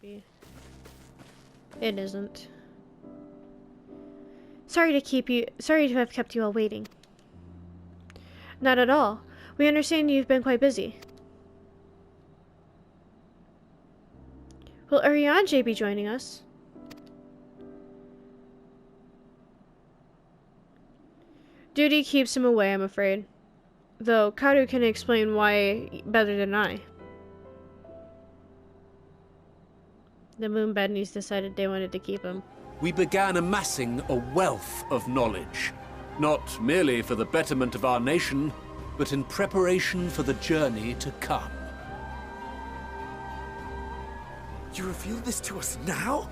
be. It isn't. Sorry to have kept you all waiting. Not at all. We understand you've been quite busy. Will Urianger be joining us? Duty keeps him away, I'm afraid. Though Kaoru can explain why better than I. The Moon Badnies decided they wanted to keep him. We began amassing a wealth of knowledge, not merely for the betterment of our nation, but in preparation for the journey to come. You revealed this to us now?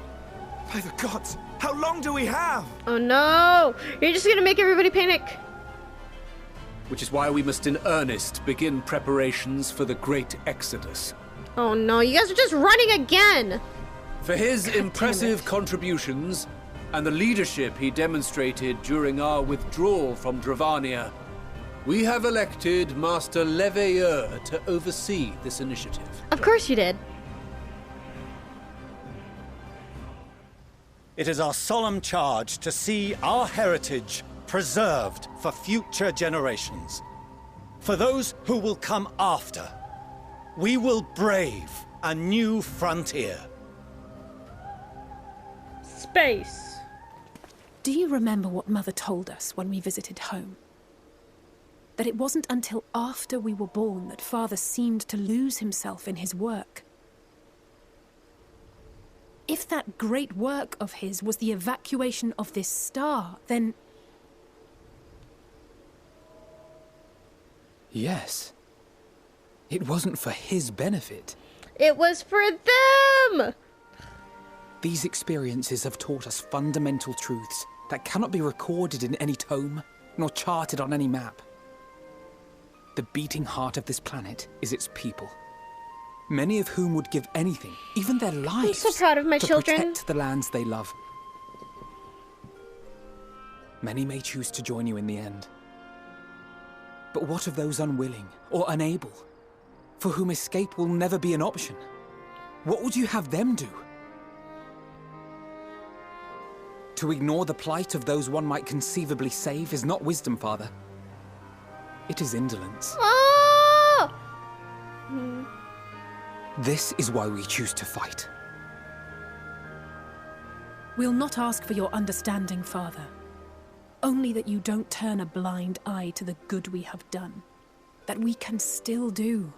By the gods, how long do we have? Oh no! You're just gonna make everybody panic! Which is why we must in earnest begin preparations for the Great Exodus. Oh no, you guys are just running again! For his impressive contributions and the leadership he demonstrated during our withdrawal from Dravania, we have elected Master Leveilleur to oversee this initiative. Of course you did. It is our solemn charge to see our heritage preserved for future generations. For those who will come after, we will brave a new frontier. Space. Do you remember what Mother told us when we visited home? That it wasn't until after we were born that Father seemed to lose himself in his work. If that great work of his was the evacuation of this star, then... Yes. It wasn't for his benefit. It was for them! These experiences have taught us fundamental truths that cannot be recorded in any tome, nor charted on any map. The beating heart of this planet is its people. Many of whom would give anything, even their lives, I'm so proud of my children. To protect the lands they love. Many may choose to join you in the end. But what of those unwilling or unable, for whom escape will never be an option? What would you have them do? To ignore the plight of those one might conceivably save is not wisdom, Father. It is indolence. Oh! This is why we choose to fight. We'll not ask for your understanding, Father. Only that you don't turn a blind eye to the good we have done. That we can still do.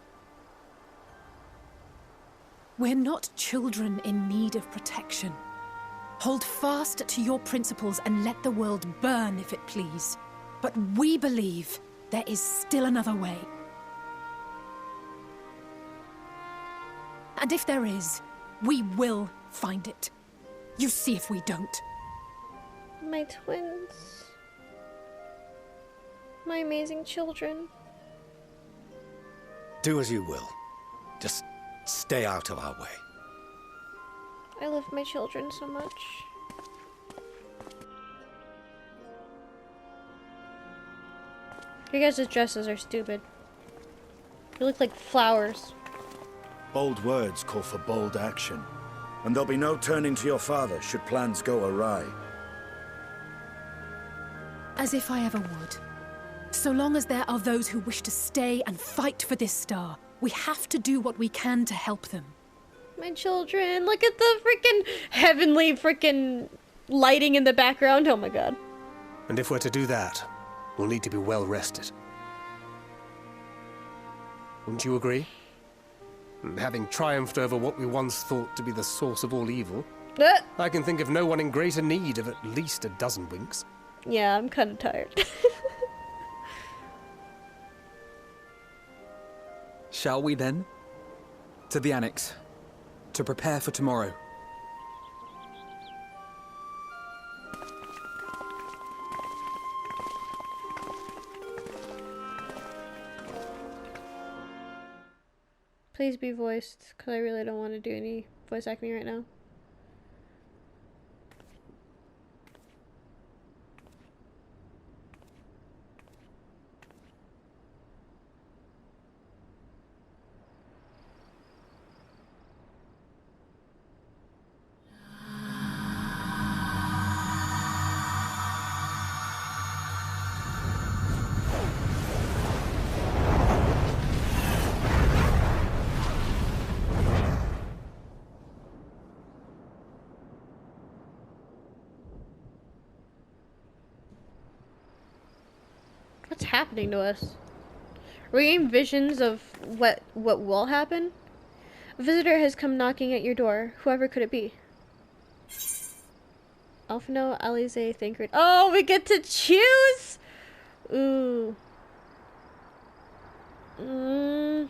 We're not children in need of protection. Hold fast to your principles and let the world burn if it please. But we believe there is still another way. And if there is, we will find it. You see if we don't. My twins. My amazing children. Do as you will. Just stay out of our way. I love my children so much. You guys' dresses are stupid. You look like flowers. Bold words call for bold action. And there'll be no turning to your father should plans go awry. As if I ever would. So long as there are those who wish to stay and fight for this star, we have to do what we can to help them. My children, look at the freaking heavenly freaking lighting in the background. Oh my god. And if we're to do that, we'll need to be well rested. Wouldn't you agree? And having triumphed over what we once thought to be the source of all evil, I can think of no one in greater need of at least a dozen winks. Yeah, I'm kind of tired. Shall we then? To the Annex. To prepare for tomorrow. Please be voiced, because I really don't want to do any voice acting right now. What's happening to us? Are we getting visions of what will happen? A visitor has come knocking at your door. Whoever could it be? Alphino, Alize, Thancred. Oh, we get to choose! Ooh. I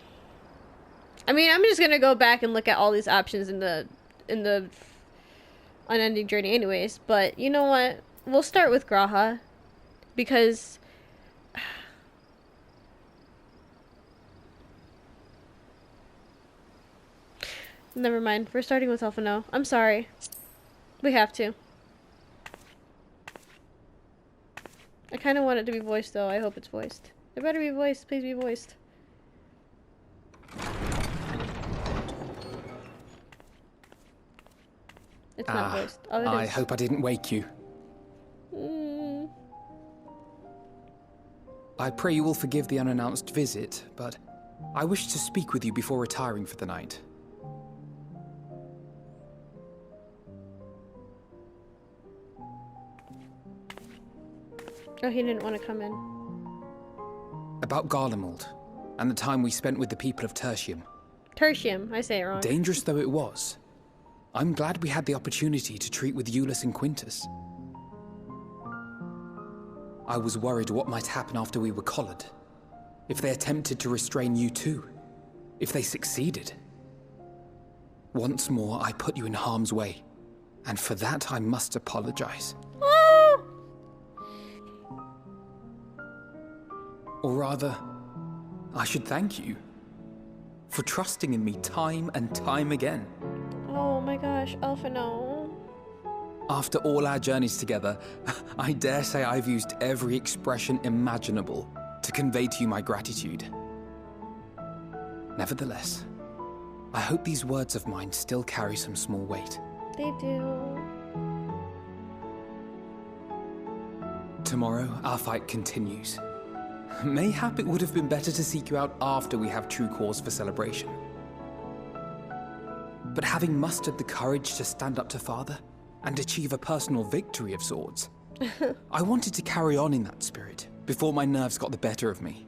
mean, I'm just gonna go back and look at all these options in the Unending Journey anyways, but you know what? We'll start with Graha, because never mind. We're starting with Alphino. I'm sorry. We have to. I kind of want it to be voiced, though. I hope it's voiced. It better be voiced. Please be voiced. It's not voiced. Oh, it I is. hope I didn't wake you. I pray you will forgive the unannounced visit, but I wish to speak with you before retiring for the night. Oh, he didn't want to come in. About Garlemald, and the time we spent with the people of Tertium. Tertium, I say it wrong. Dangerous though it was, I'm glad we had the opportunity to treat with Eulus and Quintus. I was worried what might happen after we were collared. If they attempted to restrain you too. If they succeeded. Once more, I put you in harm's way. And for that, I must apologize. Or rather, I should thank you for trusting in me time and time again. Oh my gosh, Alphino. After all our journeys together, I dare say I've used every expression imaginable to convey to you my gratitude. Nevertheless, I hope these words of mine still carry some small weight. They do. Tomorrow, our fight continues. Mayhap it would have been better to seek you out after we have true cause for celebration. But having mustered the courage to stand up to Father and achieve a personal victory of sorts, I wanted to carry on in that spirit before my nerves got the better of me.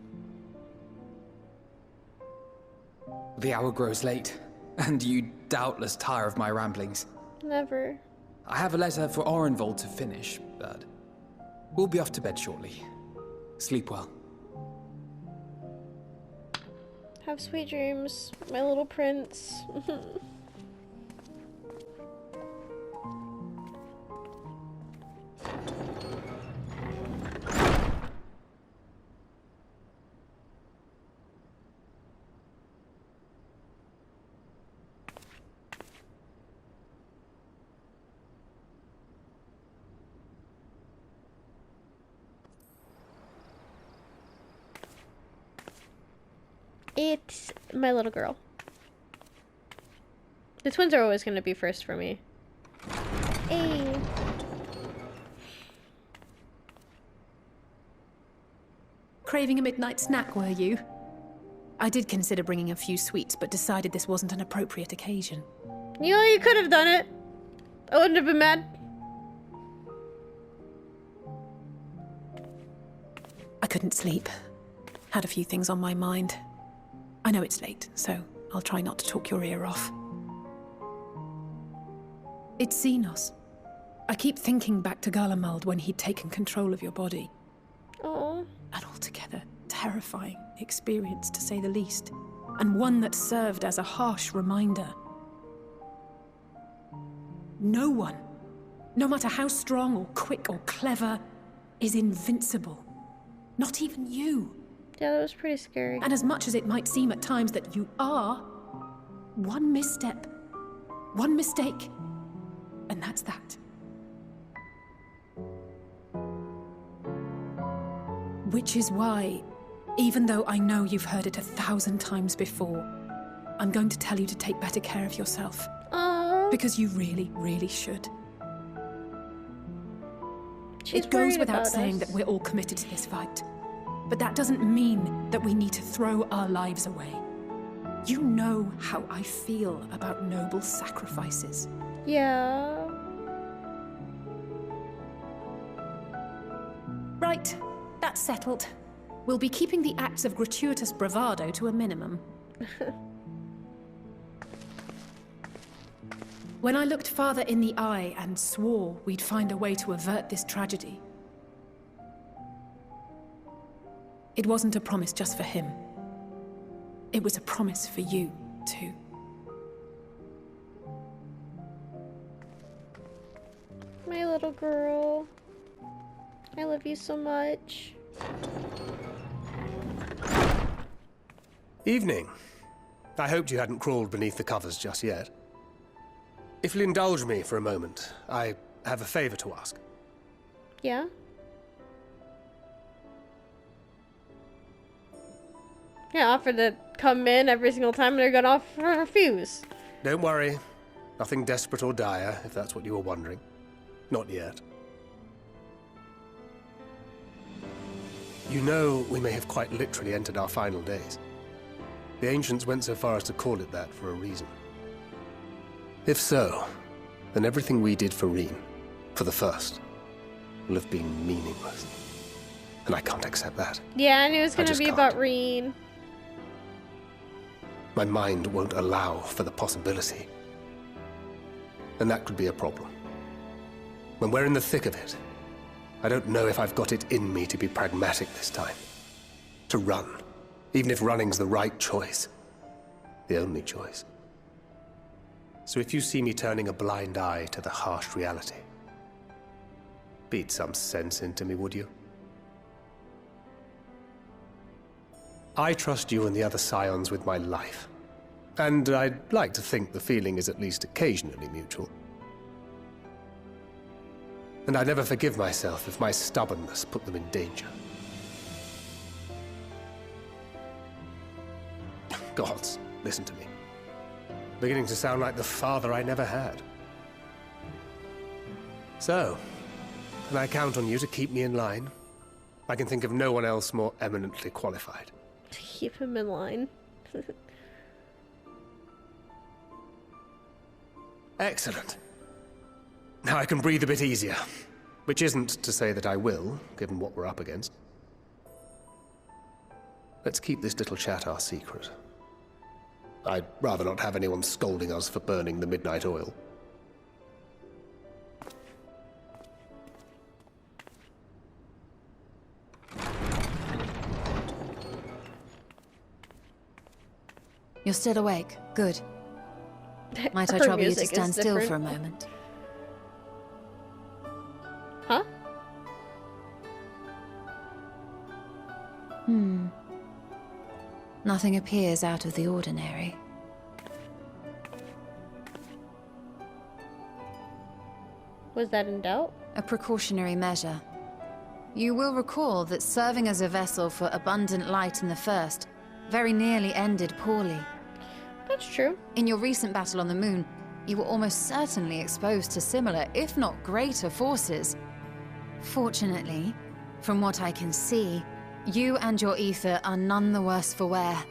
The hour grows late, and you doubtless tire of my ramblings. Never. I have a letter for Orenvold to finish, but we'll be off to bed shortly. Sleep well. Have sweet dreams, my little prince. It's my little girl. The twins are always going to be first for me. Hey. Craving a midnight snack, were you? I did consider bringing a few sweets, but decided this wasn't an appropriate occasion. You know, you could have done it. I wouldn't have been mad. I couldn't sleep. Had a few things on my mind. I know it's late, so I'll try not to talk your ear off. It's Xenos. I keep thinking back to Garlemald when he'd taken control of your body. Oh. An altogether terrifying experience, to say the least. And one that served as a harsh reminder. No one, no matter how strong or quick or clever, is invincible. Not even you. Yeah, that was pretty scary. And as much as it might seem at times that you are, one misstep, one mistake, and that's that. Which is why, even though I know you've heard it 1,000 times before, I'm going to tell you to take better care of yourself. Aww. Because you really, really should. She's it goes worried without about saying us. that we're all committed to this fight. But that doesn't mean that we need to throw our lives away. You know how I feel about noble sacrifices. Yeah. Right, that's settled. we'll be keeping the acts of gratuitous bravado to a minimum. When I looked father in the eye and swore we'd find a way to avert this tragedy, it wasn't a promise just for him. It was a promise for you, too. My little girl. I love you so much. Evening. I hoped you hadn't crawled beneath the covers just yet. If you'll indulge me for a moment, I have a favor to ask. Yeah? Yeah, offer to come in every single time and they're gonna refuse. Don't worry. Nothing desperate or dire, if that's what you were wondering. Not yet. You know, we may have quite literally entered our final days. The ancients went so far as to call it that for a reason. If so, then everything we did for Reen, for the first, will have been meaningless. And I can't accept that. Yeah, I knew it was gonna just be can't. about Reen. My mind won't allow for the possibility. And that could be a problem. When we're in the thick of it, I don't know if I've got it in me to be pragmatic this time. To run, even if running's the right choice. The only choice. So if you see me turning a blind eye to the harsh reality, beat some sense into me, would you? I trust you and the other scions with my life. And I'd like to think the feeling is at least occasionally mutual. And I never forgive myself if my stubbornness put them in danger. Gods, listen to me. Beginning to sound like the father I never had. So, can I count on you to keep me in line? I can think of no one else more eminently qualified. Keep him in line. Excellent. Now I can breathe a bit easier. Which isn't to say that I will, given what we're up against. Let's keep this little chat our secret. I'd rather not have anyone scolding us for burning the midnight oil. You're still awake. Good. Might I Her trouble you to music is stand still different. for a moment? Huh? Nothing appears out of the ordinary. Was that in doubt? A precautionary measure. You will recall that serving as a vessel for abundant light in the First very nearly ended poorly. That's true. In your recent battle on the moon, you were almost certainly exposed to similar, if not greater, forces. Fortunately, from what I can see, you and your ether are none the worse for wear.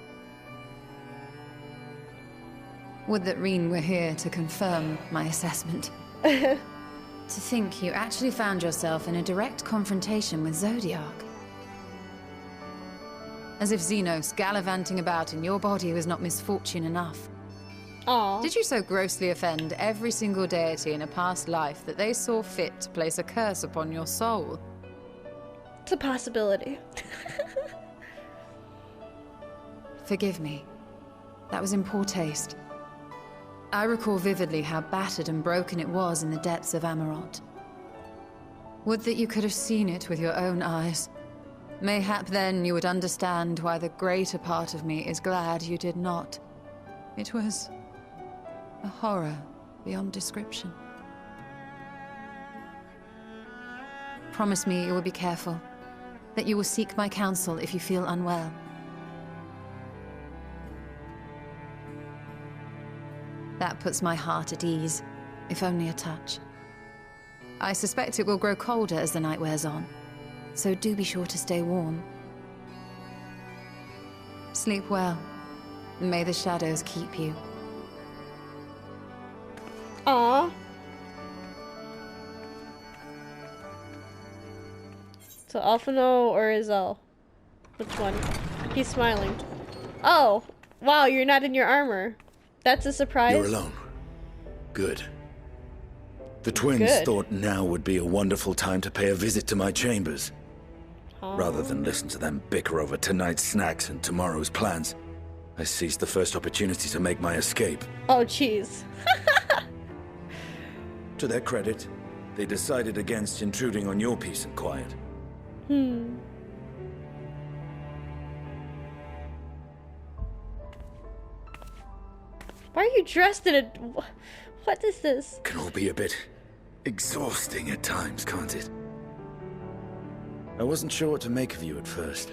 Would that Reen were here to confirm my assessment. To think you actually found yourself in a direct confrontation with Zodiac. As if Xenos gallivanting about in your body was not misfortune enough. Aw. Did you so grossly offend every single deity in a past life that they saw fit to place a curse upon your soul? It's a possibility. Forgive me. That was in poor taste. I recall vividly how battered and broken it was in the depths of Amarant. Would that you could have seen it with your own eyes. Mayhap then you would understand why the greater part of me is glad you did not. It was a horror beyond description. Promise me you will be careful, that you will seek my counsel if you feel unwell. That puts my heart at ease, if only a touch. I suspect it will grow colder as the night wears on, so do be sure to stay warm. Sleep well, and may the shadows keep you. Aw. So Alphino or Izel? Which one? He's smiling. Oh, wow, you're not in your armor. That's a surprise. You're alone. Good. The twins thought now would be a wonderful time to pay a visit to my chambers. Rather than listen to them bicker over tonight's snacks and tomorrow's plans, I seized the first opportunity to make my escape. Oh, jeez. To their credit, they decided against intruding on your peace and quiet. Why are you dressed in a... What is this? Can all be a bit exhausting at times, can't it? I wasn't sure what to make of you at first.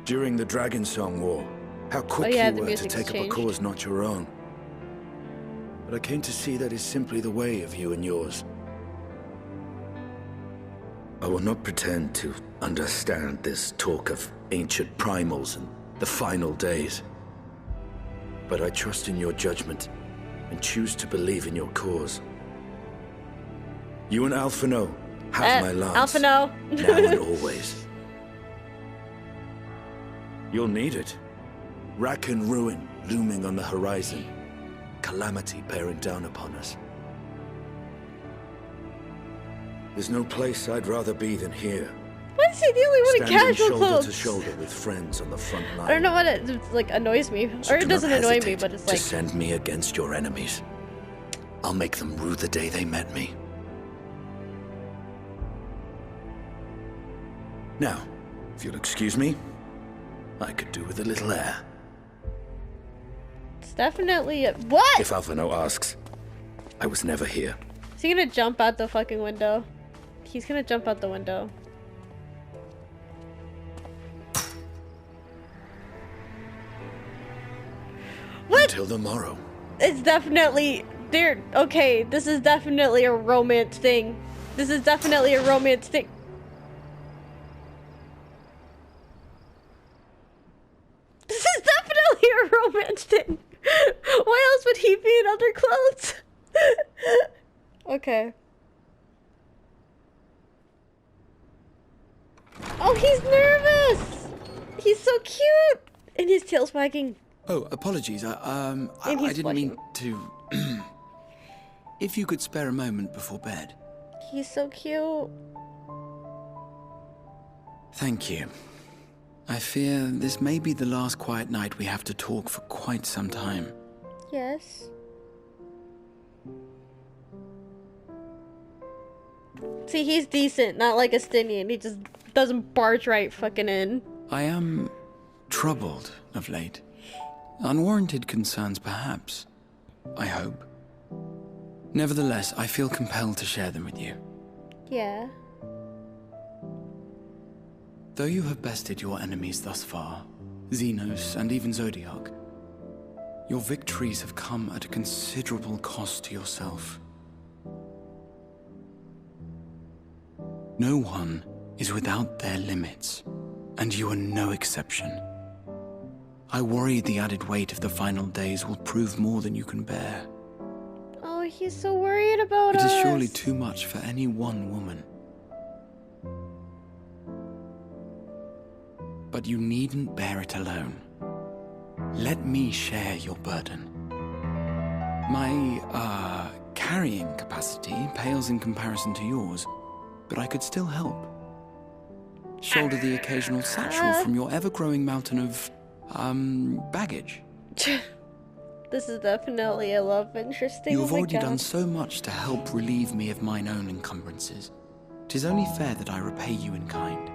During the Dragon Song War, how quick you were to take up a cause not your own. But I came to see that is simply the way of you and yours. I will not pretend to understand this talk of ancient primals and the final days. But I trust in your judgment and choose to believe in your cause. You and Alphino have my lance, Alphino. now and always. You'll need it. Rack and ruin looming on the horizon. Calamity bearing down upon us. There's no place I'd rather be than here. Why is he the only one in Standing casual shoulder clothes? to shoulder with friends on the front line. I don't know what it like annoys me, So or it do not doesn't annoy me, hesitate but it's to like send me against your enemies. I'll make them rue the day they met me. Now, if you'll excuse me, I could do with a little air. it's definitely a, what? If Alphino asks, I was never here. Is he gonna jump out the fucking window? He's gonna jump out the window. What? Until the morrow. It's definitely there. Okay, this is definitely a romance thing. This is definitely a romance thing. This is definitely a romance thing. Why else would he be in other clothes? Okay. Oh, he's nervous. He's so cute, and his tail's wagging. Oh, apologies. I didn't mean to. If you could spare a moment before bed. He's so cute. Thank you. I fear this may be the last quiet night we have to talk for quite some time. Yes. See, he's decent, not like Estinian. He just doesn't barge right fucking in. I am troubled of late. Unwarranted concerns, perhaps. I hope. Nevertheless, I feel compelled to share them with you. Yeah. Though you have bested your enemies thus far, Xenos and even Zodiac, your victories have come at a considerable cost to yourself. No one is without their limits, and you are no exception. I worry the added weight of the final days will prove more than you can bear. Oh, he's so worried about us. It is surely too much for any one woman. But you needn't bear it alone. Let me share your burden. My, carrying capacity pales in comparison to yours, but I could still help. Shoulder the occasional satchel from your ever-growing mountain of, baggage. This is definitely a love interest thing. You have already done so much to help relieve me of mine own encumbrances. 'Tis only fair that I repay you in kind.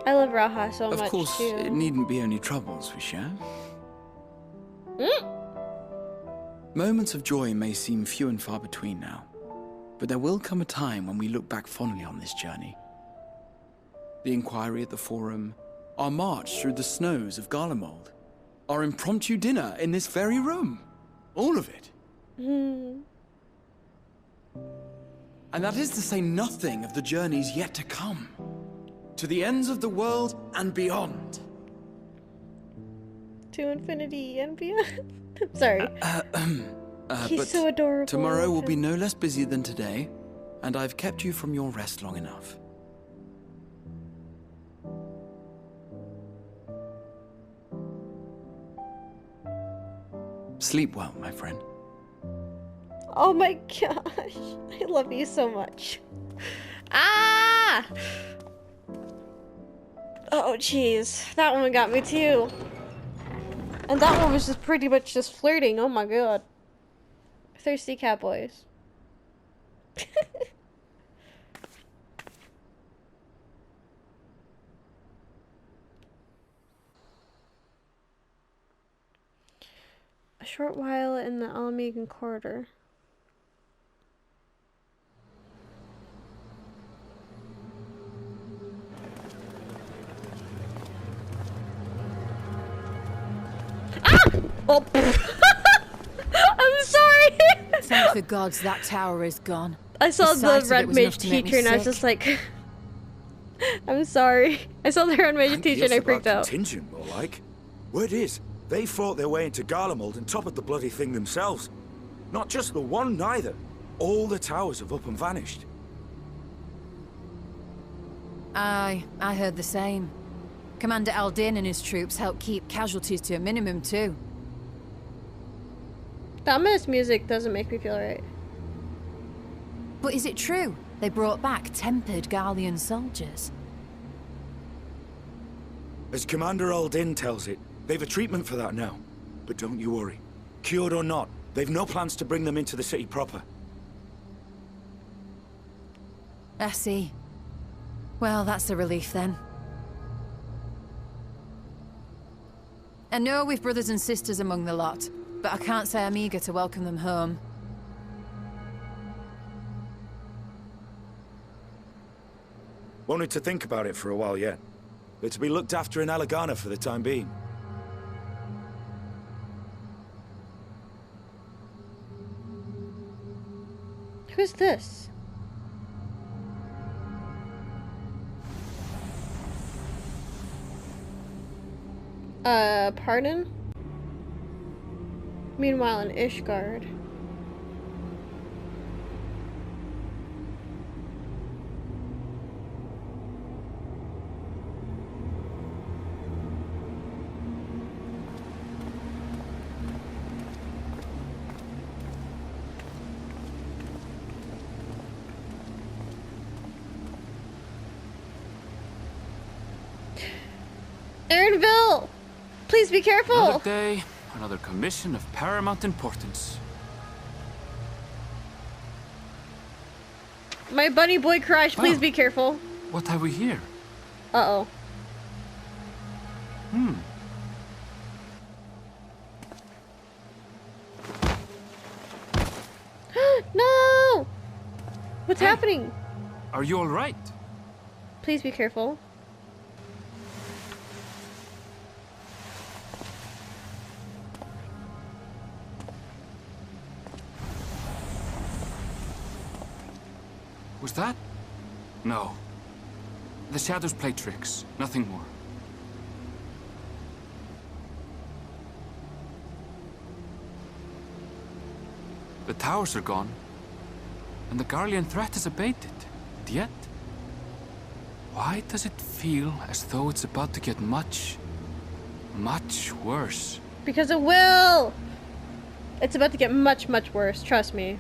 I love Raha so much, Of course, too. it needn't be only troubles we share. Moments of joy may seem few and far between now, but there will come a time when we look back fondly on this journey. The inquiry at the Forum, our march through the snows of Garlemald, our impromptu dinner in this very room. All of it. And that is to say nothing of the journeys yet to come. To the ends of the world and beyond. To infinity and beyond. Sorry. He's But so adorable. tomorrow will be no less busy than today, and I've kept you from your rest long enough. Sleep well, my friend. Oh my gosh. I love you so much. Ah! Oh jeez. That one got me too. And that one was just pretty much just flirting. Oh my god. Thirsty cat boys. A short while in the Alamegan corridor. Ah! Oh. I'm sorry. Thank the gods that tower is gone. I saw the red mage teacher and I was just like, I'm sorry. I saw the red mage teacher and I freaked out. Contingent, more like. Word is, they fought their way into Garlemald and toppled the bloody thing themselves. Not just the one, neither. All the towers have up and vanished. Aye, I heard the same. Commander Aldin and his troops helped keep casualties to a minimum, too. The ominous music doesn't make me feel right. But is it true? They brought back tempered Garlean soldiers. As Commander Aldin tells it, they've a treatment for that now. But don't you worry. Cured or not, they've no plans to bring them into the city proper. I see. Well, that's a relief then. I know we've brothers and sisters among the lot, but I can't say I'm eager to welcome them home. Wanted to think about it for a while yet. They're to be looked after in Alagana for the time being. Who's this? Pardon? Meanwhile in Ishgard. Erinville! Please be careful! Another day, another commission of paramount importance. My bunny boy Crash, please be careful. What have we here? Uh-oh. No! What's happening? Are you all right? Please be careful. Was that? No. The shadows play tricks, nothing more. The towers are gone, and the Garlean threat has abated. And yet, why does it feel as though it's about to get much, much worse? Because it will! It's about to get much, much worse, trust me.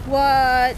What?